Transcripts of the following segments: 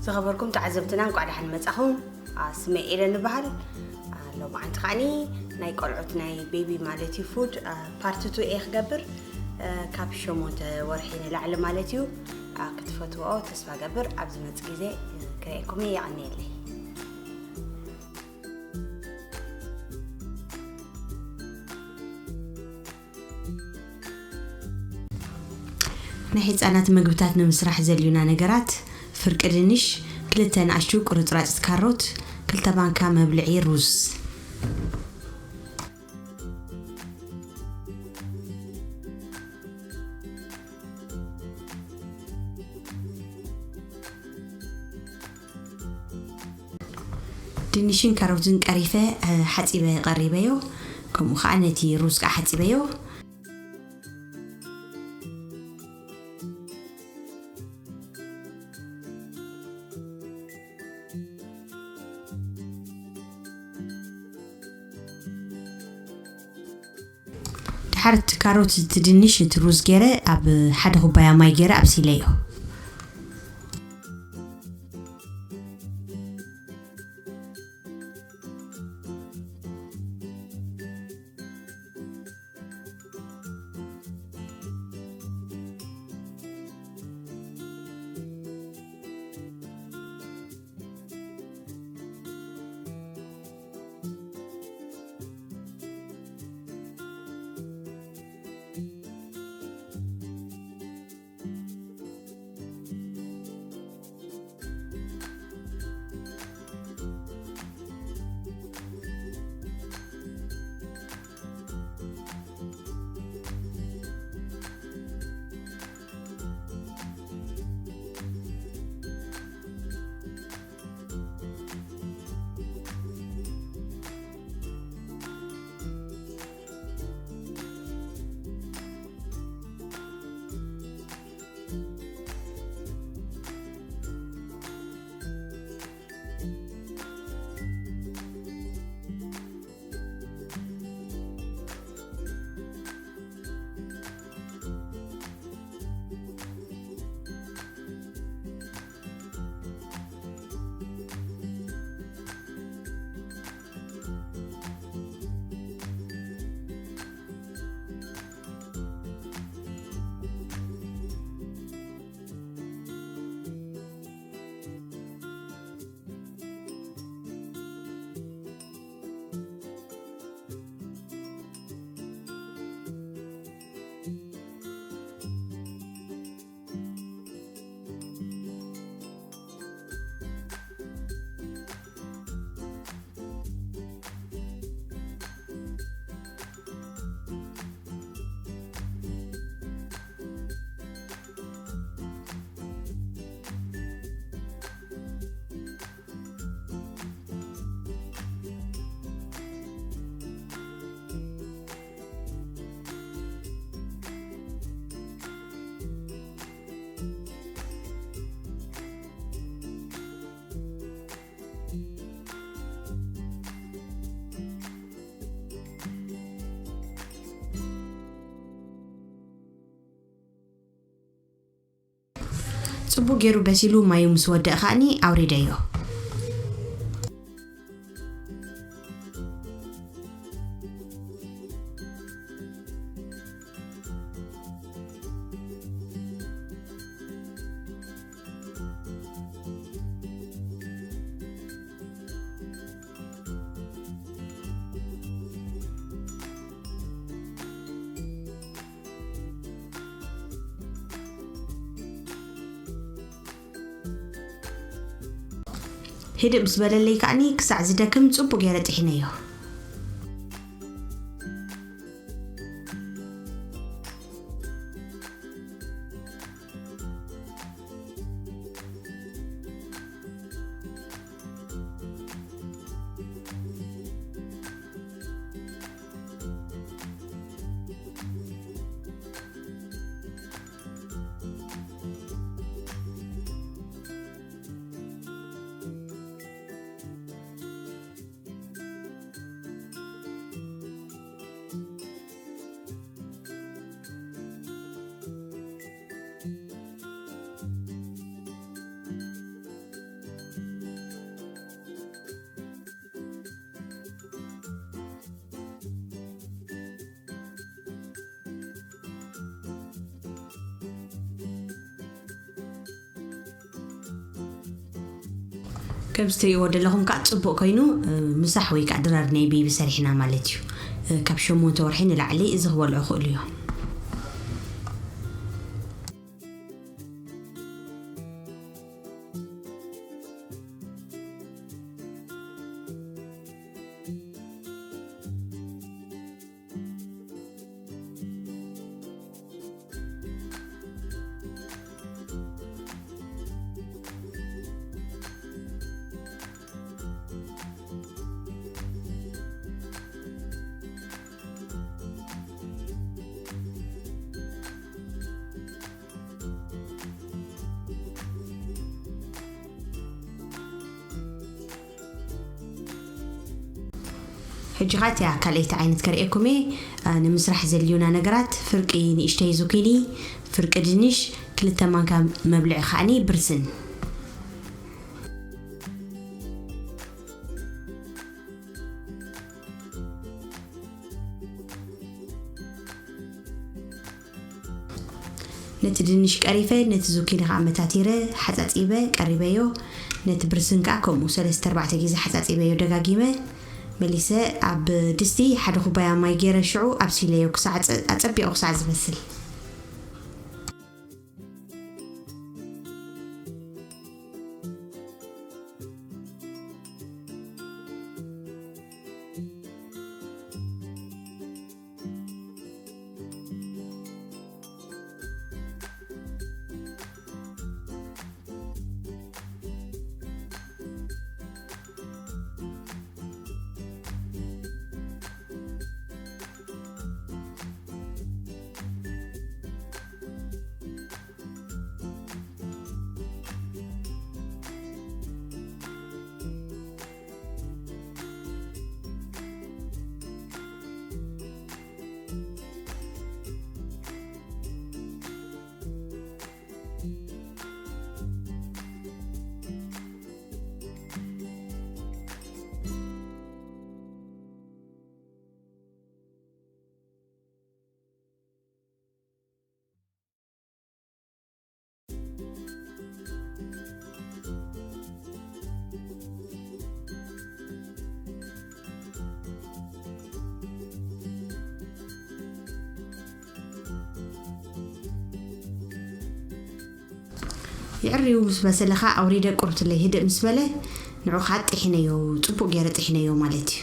زخبركم تعزبتنا نقعد حن مصاخو اسمي إيرن بحال لو بعد خاني ناي قلعت ناي بيبي مالتي فود بارت 2 اخ قبر كابشو موت ورحين العلى مالتيو كتفتوه تسفى قبر عبز متسكيزي كريكم يعني لي نحيت أنا تمجبتات نمسرح زليونا نجارات فرق الدنيش كلتن عشو قرطرات كاروت كلتا بانكا مبلعي روز دنيشين كاروتن قريفه حصيبه قريبيو كم خانتي روز حصيبيو حرت كاروت تدنيش تروز جيره اب حد كوبايه ماي جيره ابسيليو صبو غيرو بسيلو ما يومس ودأ خاني أوريدايو هيدا بسبالة اللي كأني كسع زدكم تصبو غيرة طحينيو كم ستريو دلهم كاتبو كينو مسح ويك عدرار ناي بيبي سريحنا مالتيو كابشو موتورحين العلي إذا هو العقل اليوم حجات يا كاليت عينت كريكمي نمسرح زليونا نجرات فرق نيشتي زوكيني فرق دنيش كل تمام كان مبلع خاني برسن نت دنيش قريفه نت زوكيني عمتاتيره حصصيبه قريبيو نت برسن كاكم وسلست 4 غيزه حصصيبه دغاغيمه مليسه اب دستي حدا كوبايا ماي غير شعو ابسيليو كساعه اصبيو كساعه زبسل يعريو بس لخا اوريده قربت لي هدئ مسبله نعو خاط طحينيو طبو غير طحينيو مالتي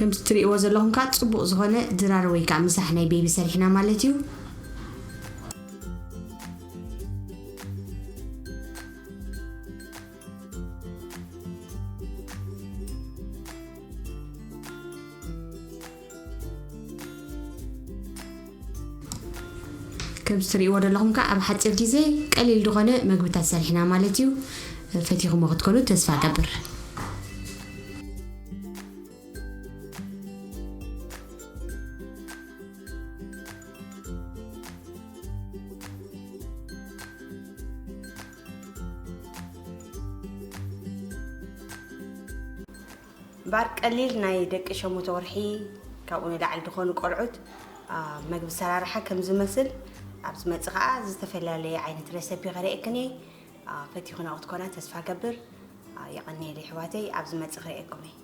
كم تريقوا زلهم كات صبوا زغنة درار ويك عم مسحنا بيبي سريحنا مالتيو كم تريقوا زلهم كات أب حتى الجزء قليل دغنة مقبتات سريحنا مالتيو فتيهم وقت كله تسفى قبر بار قليل ناي دق شمو تورحي كابون لعل دخون قلعود مجب سرارحة كم زمسل أبز متقع زتفلالي عينة ريسيبي غريقني فتي خنا أتكونا تسفى قبر يقني لي حواتي أبز متقع إيكمي